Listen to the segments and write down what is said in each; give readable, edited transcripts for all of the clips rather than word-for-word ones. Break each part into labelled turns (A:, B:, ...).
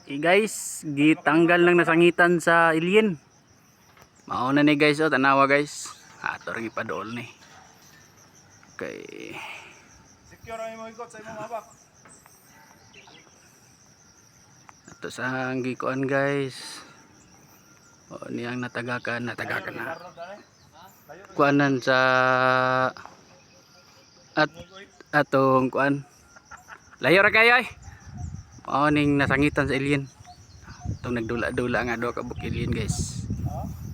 A: Guys, gitanggal lang nasangitan sa alien. Mauna ni guys, oh, tanawa guys. Ato rin ipadool ni. Okay.
B: Secure ang imong ikot sa imong habak.
A: Ato sa gikuan guys. O niyang natagakan na. Kuanan sa atong kuan. Layo ra kayo ay. Mao ning nasangitan sa alien. Itong nagdula-dula nga do ka buk alien guys.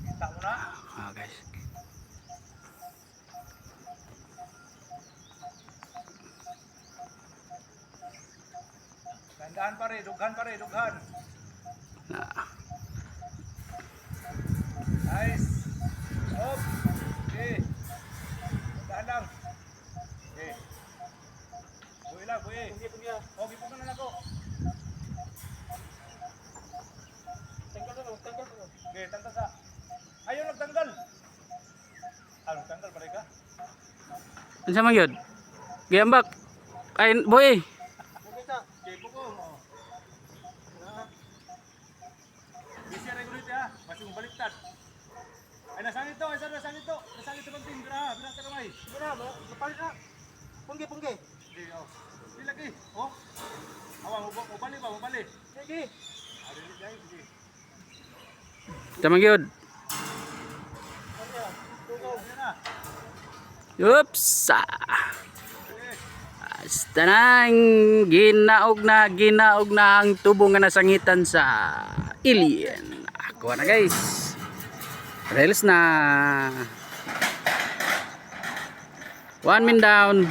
B: Kita mo na.
A: Guys.
B: Tandaan pare, dughan. Nice. Hop. Okay. Tandaan lang. Okay. Buhi lang, buhi. Pugi. Oh, gipugan na ako. Tanggal. Okay, tanggal sa. Ayaw nagtanggal. Nagtanggal pare ka.
A: Unsa man gyud? Giambak. Ay boy.
B: Okay, buko. Bisa regulate ha. Masih baliktad. Ay nasangit to, nasangit to konting bira sa kamay. Bira, kapalit na. Punggi. Di oh. Di lagi. Oh. Awang mo bali. Sige. Ari di guys, sige.
A: Unsa man gyud? Oops. Basta nang ginaog na ang tubo nga nasangitan sa alien. Ako na guys. Rails na. 1 min down.